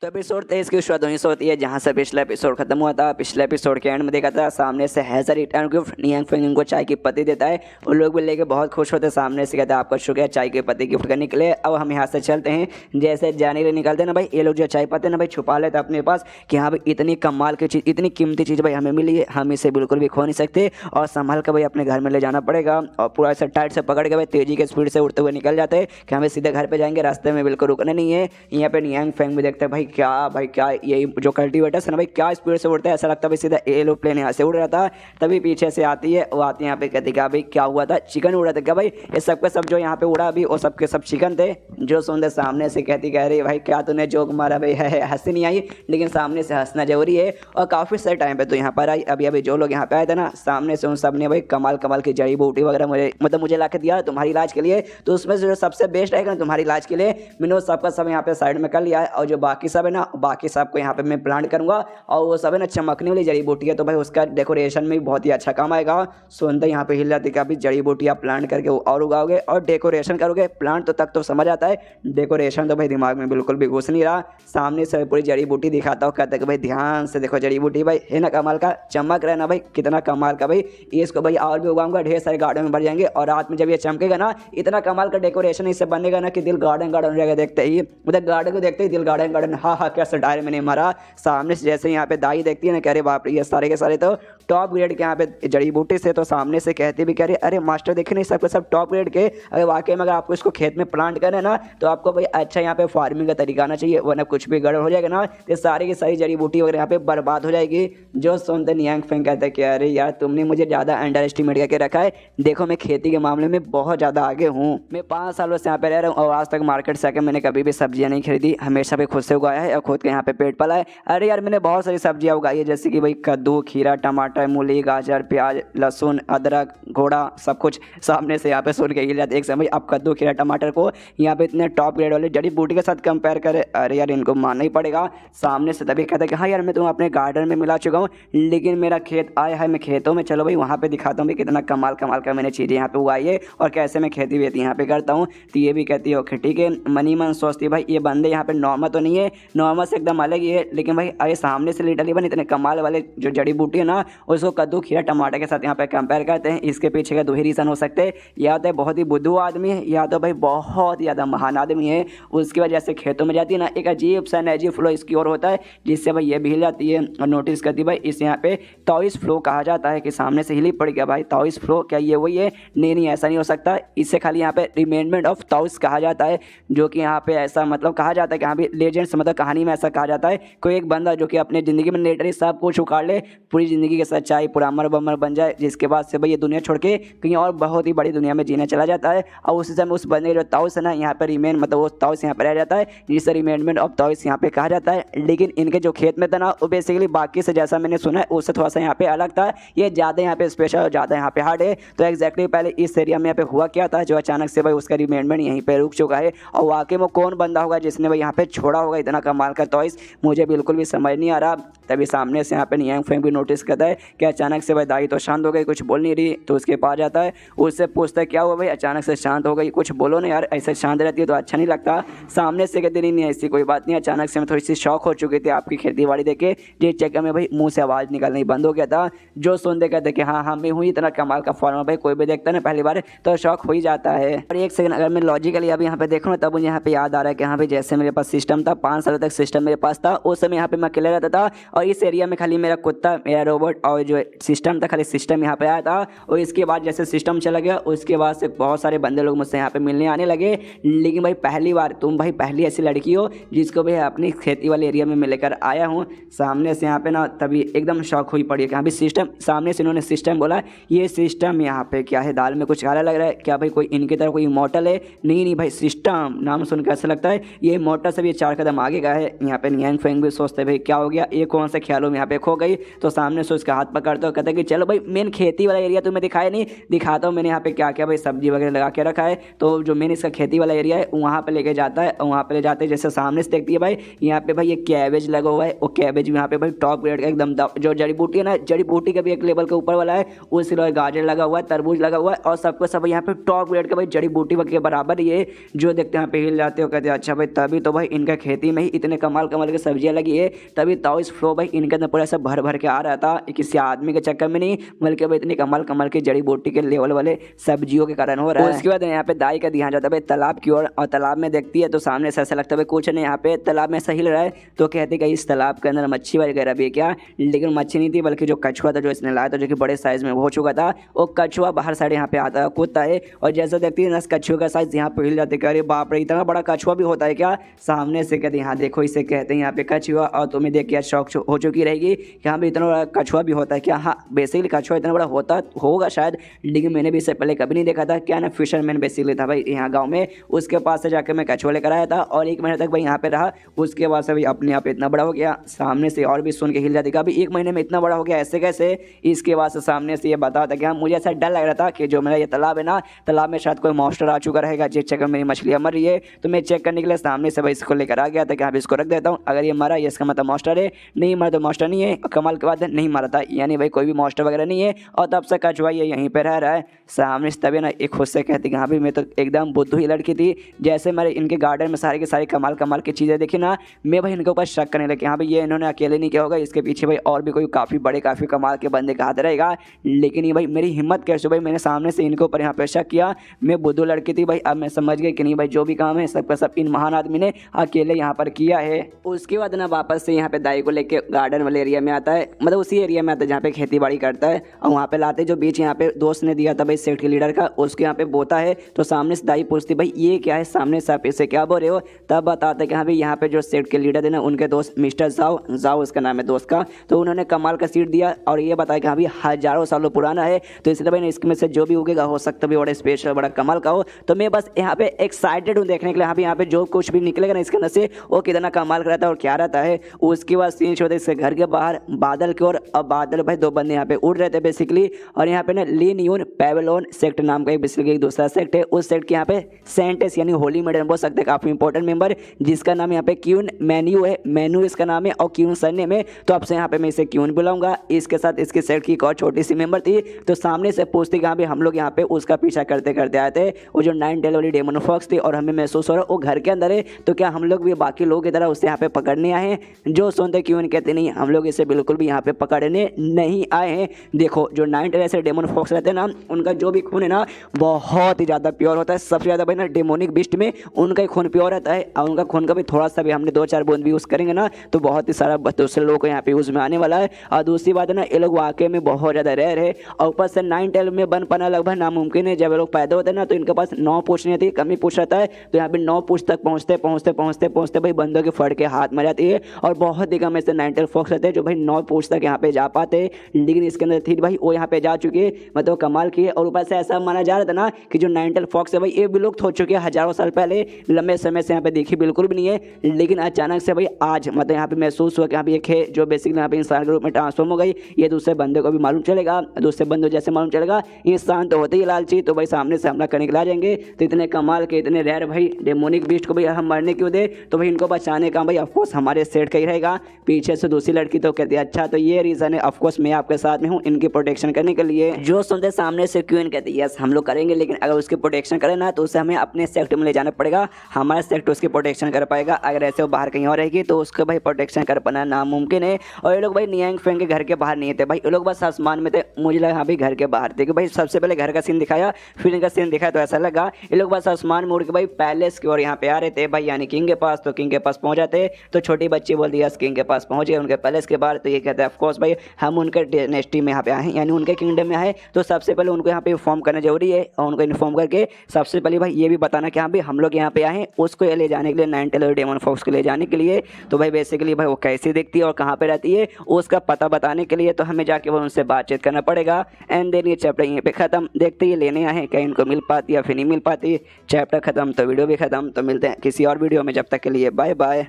तो एपिसोड 23 की शुरुआत वहीं से होती है जहां से पिछला एपिसोड खत्म हुआ था। पिछले एपिसोड के एंड में देखा था सामने से has return gift Nyang Feng को चाय की पत्ती देता है। उन लोग भी लेके बहुत खुश होते हैं। सामने से कहता है आपका शुक्रिया चाय की पत्ती गिफ्ट करने के लिए। अब हम यहाँ से चलते हैं। जैसे जाने के निकलते हैं ना भाई, ये लोग जो चाय पत्ती ना भाई छुपा लेते हैं अपने पास कि हाँ भाई इतनी कमाल की चीज़, इतनी कीमती चीज़ भाई हमें मिली है, हम इसे बिल्कुल भी खो नहीं सकते और संभाल कर भाई अपने घर में ले जाना पड़ेगा। और पूरा ऐसा टाइट से पकड़ के भाई तेजी के स्पीड से उड़ते हुए निकल जाते हैं कि हमें सीधे घर पे जाएंगे, रास्ते में बिल्कुल रुकना नहीं है। यहाँ पे नियांग फेंग भी देखते हैं भाई क्या यही जो कल्टीवेटर्स है ना भाई क्या स्पीड से उड़ता है, ऐसा लगता है भाई सीधा एरोप्लेन यहाँ से उड़ रहा था। तभी पीछे से आती है, वो आती है यहाँ पे कहती क्या भाई क्या हुआ था, चिकन उड़ा था क्या भाई, ये सबके सब जो यहाँ पे उड़ा अभी वो सबके सब चिकन थे। जो सुनते सामने से कहती कह रही भाई क्या तूने जोक मारा भाई, है हंसी नहीं आई लेकिन सामने से हंसना जरूरी है। और काफ़ी सारे टाइम पे तो यहाँ पर आई, अभी अभी जो लोग यहाँ पे आए थे ना सामने से उन सब ने भाई कमाल कमाल की जड़ी बूटी वगैरह मुझे ला के दिया तुम्हारी इलाज के लिए। तो उसमें से जो सबसे बेस्ट रहेगा ना तुम्हारी इलाज के लिए, मैंने वो सबका सब यहाँ पे साइड में कर लिया है। और जो बाकी सब है ना, बाकी सब को यहाँ पे मैं प्लांट करूँगा और वो सब है ना चमकने वाली जड़ी बूटी है, तो भाई उसका डेकोरेशन में भी बहुत ही अच्छा काम आएगा। सुनते यहाँ पे हिल जाती कि जड़ी बूटी आप प्लांट करके और उगाओगे और डेकोरेशन करोगे। प्लांट तो तक तो समझ आता है, डेकोरेशन तो भाई दिमाग में बिल्कुल भी घुस नहीं रहा। सामने से पूरी जड़ी बूटी दिखाता हूँ, कहता है कि भाई ध्यान से देखो जड़ी बूटी भाई है ना कमाल का, चमक रहा है ना भाई, कितना कमाल का भाई। इसको भाई और भी उगाऊंगा, ढेर सारे गार्डन में भर जाएंगे और रात में जब ये चमकेगा ना इतना कमाल का डेकोरेशन इससे बनेगा ना कि दिल गार्डन गार्डन हो जाएगा देखते ही, मतलब गार्डन को देखते ही दिल गार्डन गार्डन। हाँ हाँ कैसे डायरे मैंने मारा। सामने से जैसे यहाँ पे दाई देखती है ना, कह रहे बाप रे ये सारे के सारे तो टॉप ग्रेड के यहाँ पे जड़ी बूटी से। तो सामने से कहती भी कह रही अरे मास्टर देखे नहीं सबके सब टॉप ग्रेड के, अगर वाकई में अगर आपको इसको खेत में प्लांट करें ना तो आपको भाई अच्छा यहाँ पे फार्मिंग का तरीका आना चाहिए, वरना कुछ भी गड़बड़ हो जाएगा ना तो सारी की सारी जड़ी बूटी वगैरह यहाँ पे बर्बाद हो जाएगी। जो सुनते नियांग फेंग कहते हैं कि अरे यार तुमने मुझे ज़्यादा अंडर एस्टिमेट करके रखा है, देखो मैं खेती के मामले में बहुत ज़्यादा आगे हूँ। मैं 5 सालों से यहाँ पे रह रहा हूँ और आज तक मार्केट से आकर मैंने कभी भी सब्जियाँ नहीं खरीदी, हमेशा भी खुद से उगाया है और खुद के यहाँ पे पेट पाला है। अरे यार मैंने बहुत सारी सब्जियाँ उगाई है जैसे कि भाई कद्दू, खीरा, टमाटर, मूली, गाजर, प्याज, लहसुन, अदरक, घोड़ा, सब कुछ। सामने से यहाँ पे सुन के हिल जाते एक समय आप कद्दू, खीरा, टमाटर को यहाँ पे इतने टॉप ग्रेड वाले जड़ी बूटी के साथ कंपेयर करें, अरे यार इनको मानना ही पड़ेगा। सामने से तभी कहता है कि हाँ यार मैं तुम्हें अपने गार्डन में मिला चुका हूँ लेकिन मेरा खेत आया है, मैं खेतों में चलो भाई वहाँ पे दिखाता हूँ भाई कितना कमाल कमाल का मैंने चीज़ें यहाँ पे उगाई है और कैसे मैं खेती वेती यहाँ पे करता हूँ। तो ये भी कहती है ओके ठीक है, मनी मन सोचती है भाई ये बंदे यहाँ पे नॉर्मल तो नहीं है, नॉर्मल से एकदम अलग ही है, लेकिन भाई अरे सामने से लिटरली बन इतने कमाल वाले जो जड़ी बूटी है ना उसको कद्दू, खीरा, टमाटर के साथ यहाँ पे कंपेयर करते हैं। इसके पीछे का दो ही रीज़न हो सकते हैं, या तो बहुत ही बुद्धू आदमी है या तो भाई बहुत ज़्यादा महान आदमी है। उसकी वजह से खेतों में जाती है ना एक अजीब सा एनर्जी फ्लो इसकी ओर होता है जिससे भाई ये भी हिल जाती है और नोटिस करती है भाई इस यहाँ पे ताओइस्ट फ्लो कहा जाता है कि सामने से हिली पड़ गया भाई ताओइस्ट फ्लो, क्या ये वही है? नहीं ऐसा नहीं हो सकता, इससे खाली यहाँ पे रिमेंडमेंट ऑफ ताओइस्ट कहा जाता है, जो कि यहाँ पे ऐसा मतलब कहा जाता है कि हाँ भी लेजेंड्स मतलब कहानी में ऐसा कहा जाता है कोई एक बंदा जो कि अपने ज़िंदगी में लिटरली सब कुछ उखाड़ ले, पूरी ज़िंदगी की सच्चाई पूरा अमर बमर बन जाए, जिसके बाद से भाई ये दुनिया छोड़ के कहीं और बहुत ही बड़ी दुनिया में जीने चला जाता है। और उसी समय उस बंदे जो ताओस है ना यहाँ पर रिमेन मतलब वो ताओस यहाँ पर रह जाता है जिससे रिमेंडमेंट ऑफ ताओस यहाँ पे कहा जाता है। लेकिन इनके जो खेत में था ना वो बेसिकली बाकी से जैसा मैंने सुना है उससे थोड़ा सा यहाँ पे अलग था, ये ज़्यादा यहाँ पे स्पेशल, ज़्यादा यहाँ पे हार्ड है। तो एग्जैक्टली पहले इस एरिया में यहाँ पे हुआ क्या था जो अचानक से भाई उसका रिमेंडमेंट यहीं पे रुक चुका है और वाकई में कौन बंदा होगा जिसने भाई यहाँ पे छोड़ा होगा इतना कमाल का टॉयस, मुझे बिल्कुल भी समझ नहीं आ रहा। तभी सामने से यहाँ पे नियांग फेंग भी नोटिस करता है कि अचानक से भाई दाई तो शांत हो गई, कुछ बोल नहीं रही। तो उसके पास जाता है, उससे पूछता है क्या हुआ भाई अचानक से शांत हो गई, कुछ बोलो ना यार, ऐसे शांत रहती है तो अच्छा नहीं लगता। सामने से कहती नहीं ऐसी कोई बात नहीं, अचानक से मैं थोड़ी सी शौक हो चुकी थी आपकी खेती बाड़ी देखे, जिस चक्कर में भाई मुँह से आवाज़ निकलनी बंद हो गया था। जो सुनते कहते कि हाँ मैं हुई इतना कमाल का फॉर्मर भाई, कोई भी देखता है ना पहली बार तो शौक हो ही जाता है। और एक सेकंड अगर मैं लॉजिकली अभी यहाँ पे देखूँ तब मुझे यहाँ पे याद आ रहा है कि हाँ भाई जैसे मेरे पास सिस्टम था 5 सालों तक सिस्टम मेरे पास था, उस समय यहाँ पे मैं अकेले रहता था और इस एरिया में खाली मेरा कुत्ता, मेरा रोबोट और जो सिस्टम था, खाली सिस्टम यहाँ पे आया था। और इसके बाद जैसे सिस्टम चला गया उसके बाद से बहुत सारे बंदे लोग मुझसे यहाँ पे मिलने आने लगे। लेकिन भाई पहली बार तुम भाई पहली ऐसी लड़की हो जिसको भाई अपनी खेती वाले एरिया में मैं लेकर आया हूँ। सामने से यहाँ पे ना तभी एकदम शौक हुई पड़ी है कि हाँ भाई सिस्टम, सामने से इन्होंने सिस्टम बोला, ये सिस्टम यहाँ पे क्या है, दाल में कुछ काला लग रहा है क्या भाई, कोई इनकी तरह कोई इमॉर्टल है? नहीं भाई सिस्टम नाम सुनकर ऐसा लगता है ये इमॉर्टल से भी 4 कदम आगे का है। यहाँ पे नियांग फेंग भी सोचते भाई क्या हो गया, ये कौन से ख्यालों में यहाँ पे खो गई। तो सामने से उसका हाथ पकड़ते हो कहते कि चलो भाई मेन खेती वाला एरिया तुम्हें दिखाया नहीं, दिखाता हूँ मैंने यहाँ पे क्या क्या भाई सब्जी वगैरह लगा के रखा है। तो जो मेन इसका खेती वाला एरिया है वहाँ पे लेके जाता है और वहाँ पे ले जाते हैं जैसे सामने से देखती है भाई यहाँ पे भाई ये कैबेज लगा हुआ है, वो कैबेज यहाँ पे भाई टॉप ग्रेड का एकदम जो जड़ी बूटी है ना, जड़ी बूटी का भी एक लेवल के ऊपर वाला है, उस गाजर लगा हुआ है, तरबूज लगा हुआ है और सबको सब यहाँ पे टॉप ग्रेड का भाई जड़ी बूटी के बराबर ये जो देखते हैं यहाँ पे हिल जाते हो कहते हैं अच्छा भाई तभी तो भाई इनका खेती में ही इतने कमाल कमाल की सब्जियां लगी है, तभी ताओ इस फ्लो भाई इनके अंदर पूरा ऐसा भर भर के आ रहा था, किसी आदमी के चक्कर में नहीं, बल्कि भाई इतनी कमाल कमाल की जड़ी बूटी के लेवल वाले सब्जियों के कारण हो रहा है। उसके बाद यहाँ पे दाई का ध्यान जाता है भाई तालाब की ओर, और तालाब में देखती है तो सामने से ऐसा लगता है कुछ नहीं, यहाँ पे तालाब में ऐसा हिल रहा है, तो कहते कि इस तालाब के अंदर मच्छी वगैरह भी है क्या, लेकिन मच्छी नहीं थी बल्कि जो कछुआ था जो इसने लाया था, जो कि बड़े साइज में हो चुका था, वो कछुआ बाहर साइड यहाँ पे आता है कूदता है, और जैसा देखती है ना कछुए का साइज यहाँ पे हिल जाते हैं, अरे बाप रे इतना बड़ा कछुआ भी होता है क्या, सामने से कहते यहाँ देखो इसे कहते हैं यहाँ पे कछुआ, और तुम्हें देख के शौक हो चुकी रहेगी कि यहाँ पे इतना बड़ा कछुआ भी होता है क्या। हाँ बेसिकली कछुआ इतना बड़ा होता होगा शायद, लेकिन मैंने भी इससे पहले कभी नहीं देखा था, क्या ना फिशरमैन बेसिकली था भाई यहाँ गाँव में, उसके पास से जाकर मैं कछुआ लेकर आया था, और 1 महीने तक भाई यहाँ पे रहा, उसके बाद से भाई अपने आप इतना बड़ा हो गया, सामने से और भी सुन के हिल जाती अभी 1 महीने में इतना बड़ा हो गया ऐसे कैसे। इसके बाद से सामने से ये बता था कि मुझे ऐसा डर लग रहा था कि जो मेरा ये तालाब है ना, तालाब में शायद कोई मॉन्स्टर आ चुका रहेगा, जिस चक्कर मेरी मछलियाँ मर रही है, तो मैं चेक करने के लिए सामने से भाई इसको लेकर आ गया था कि हाँ इसको रख देता हूँ, अगर ये मरा ये इसका मतलब मॉन्स्टर है, नहीं मरा तो मॉन्स्टर नहीं है। कमाल के बाद नहीं मारा था, यानी भाई कोई भी मॉन्स्टर वगैरह नहीं है, और तब से कछुआ ये यहीं पर रह रहा है सामने से। तभी ना एक खुद से कहती कि हाँ भाई मैं तो एकदम बुद्धू ही लड़की थी, जैसे मेरे इनके गार्डन में सारी की सारी कमाल कमाल की चीज़ें देखी ना, मैं भाई इनके ऊपर शक करने लगी, हाँ भाई ये इन्होंने अकेले नहीं किया होगा, इसके पीछे भाई और भी कोई काफ़ी बड़े काफ़ी कमाल के बंदे का हाथ रहेगा। लेकिन ये भाई मेरी हिम्मत कैसे भाई, मैंने सामने से इनके ऊपर यहाँ पे शक किया, मैं बुद्धू लड़की थी भाई, अब मैं समझ गई कि नहीं भाई जो भी काम है सबका सब इन महान आदमी ने अकेले यहाँ पर किया है। उसके बाद ना वापस से यहाँ पे दाई को लेके गार्डन वाले एरिया में आता है, मतलब उसी एरिया में आता है जहाँ पे खेती बाड़ी करता है, और वहाँ पे लाते जो बीच यहाँ पे दोस्त ने दिया था भाई सेठ के लीडर का, उसके यहाँ पे बोता है, तो सामने से दाई पूछती भाई ये क्या है, सामने से आप इसे क्या बोल रहे हो, तब बताते कि हाँ भाई यहाँ पे जो सेठ के लीडर है ना उनके दोस्त मिस्टर जाओ जाओ उसका नाम है दोस्त का, तो उन्होंने कमाल का सीट दिया, और ये बताया कि हाँ भाई हजारों सालों पुराना है, तो इसलिए भाई इसमें से जो भी उगेगा हो सकता है बड़ा स्पेशल बड़ा कमाल का हो, तो मैं बस यहाँ पे एक्साइटेड हूँ देखने के लिए, हाँ भाई यहाँ पे जो कुछ भी निकलेगा ना इसके अंदर से वो कितना कमाल का रहता है और क्या रहता है। उसके बाद सीन होता है इसके घर के बाहर बादल की ओर, अब बादल भाई 2 बंदे यहाँ पे उड़ रहे थे बेसिकली, और यहाँ पे ना लीन यून पेवेलोन सेक्ट नाम का बेसिकली एक दूसरा सेक्ट है, उस सेक्ट के यहाँ पे सेंटेस यानी होली मेडल बोल सकते हैं काफी इंपॉर्टेंट मेंबर, जिसका नाम यहाँ पे क्यून मेन्यू है, मेनू इसका नाम है, और क्यून सरनेम है, तो अब से यहाँ पे मैं इसे क्यून बुलाऊंगा। इसके साथ इसके सेट की एक और छोटी सी मेंबर थी, तो सामने से पूछते कि हाँ भाई हम लोग यहाँ पे उसका पीछा करते करते आए थे, वो जो 9 टेल वाली डेमन फॉक्स थी, और हमें महसूस हो रहा है वो घर के अंदर है, तो क्या हम लोग भी बाकी लोगों की तरह उससे यहाँ पे पकड़ने आए हैं। जो सुनते क्यून कहते नहीं, हम लोग इसे बिल्कुल भी यहाँ पे पकड़ने नहीं आए हैं। देखो जो 9 टेल ऐसे डेमन फॉक्स रहते हैं ना, उनका जो भी खून है ना बहुत ही ज़्यादा प्योर होता है, सबसे ज़्यादा भाई ना डेमोनिक बिस्ट में उनका ही खून प्योर रहता है, और उनका खून का भी थोड़ा सा भी हमने 2-4 बूंद भी यूज़ करेंगे ना तो बहुत ही सारा दूसरे लोगों को यहाँ पे यूज़ में आने वाला है। और दूसरी बात है ना ये लोग वाकई में बहुत ज़्यादा रेयर है, और ऊपर से 9 टेल में बन पाना लगभग नामुमकिन है। जब ये लोग पैदा होते हैं ना तो इनके पास 9 पूछ नहीं थी, कम ही पूछ रहता है, तो यहाँ पे 9 पूछ तक पहुँचते पहुँचते पहुँचते पहुँचते भाई बंदों के फड़ के हाथ में जाती है, और बहुत ही कम ऐसे 9 टेल फॉक्स रहते हैं जो भाई 9 पूछ तक यहाँ पे जा पाते, लेकिन इसके अंदर थी भाई वो यहाँ पे जा चुके हैं, मतलब कमाल की है। और ऊपर से ऐसा माना जा रहा था ना कि जो 9 टेल फॉक्स है भाई ये विलुप्त हो चुके हैं हजारों साल पहले, लंबे समय से यहाँ पे देखी बिल्कुल भी नहीं है, लेकिन अचानक से भाई आज मतलब यहाँ पे महसूस हुआ कि यहाँ पे एक है जो बेसिकली यहाँ पे इंसान के रूप में ट्रांसफॉर्म हो गई। ये दूसरे बंदे को भी मालूम चलेगा, दूसरे बंदे जैसे मालूम चलेगा इंसान तो होते ही लालची, तो भाई सामने से हमला करने के लिए आ जाएंगे। तो इतने कमाल के इतने रेयर भाई डेमोनिक बीस्ट को भाई हम मरने क्यों दे, तो भाई इनको बचाने का भाई ऑफकोर्स हमारे सेट का ही रहेगा। पीछे से दूसरी लड़की तो कहती है अच्छा तो ये रीज़न है, ऑफकोर्स मैं आपके साथ में हूँ इनकी प्रोटेक्शन करने के लिए। जो सुनते सामने से क्यों कहती है यस हम लोग करेंगे, लेकिन अगर उसकी प्रोटेक्शन करें ना तो उसे हमें अपने सेक्ट में ले जाना पड़ेगा, हमारा सेक्ट उसकी प्रोटेक्शन कर पाएगा, अगर ऐसे वो बाहर कहीं और रहेगी तो उसको भाई प्रोटेक्शन कर पाना नामुमकिन है। और ये लोग भाई नियांग फेंग के घर के बाहर नहीं थे भाई, ये लोग बस आसमान में थे, मुझे लगा हाँ भाई घर के बाहर थे कि भाई सबसे पहले घर का सीन दिखाया, फिर इनका सीन दिखाया तो ऐसा लगा ये लोग बस आसमान में उड़ के भाई पैलेस की ओर यहाँ पे आ रहे थे भाई, यानी किंग के पास। तो किंग के पास पहुंच जाते तो छोटी बच्ची बोल दिया किंग के पास पहुंच गए उनके पैलेस के बाहर, तो ये कहते हैं ऑफकोर्स भाई हम उनके डेनेस्टी में यहाँ पे आए हैं, यानी उनके किंगडम में आए, तो सबसे पहले उनको यहाँ पे इन्फॉर्म करना जरूरी है, और उनको इन्फॉर्म करके सबसे पहले भाई ये भी बताना कि हाँ भाई हम लोग यहाँ पे आए हैं उसको ले जाने के लिए, 9 टेल डेमन फॉक्स को ले जाने के लिए। तो भाई बेसिकली भाई वो कैसी दिखती है और कहाँ पे रहती है उसका पता बताने के लिए तो हमें जाके वो उनसे बातचीत करना पड़ेगा। एंड देन ये चैप्टर यहीं पे खत्म। देखते ये लेने आए क्या इनको मिल पाती या फिर नहीं मिल पाती। चैप्टर खत्म तो वीडियो भी खत्म। तो मिलते हैं किसी और वीडियो में, जब तक के लिए बाय बाय।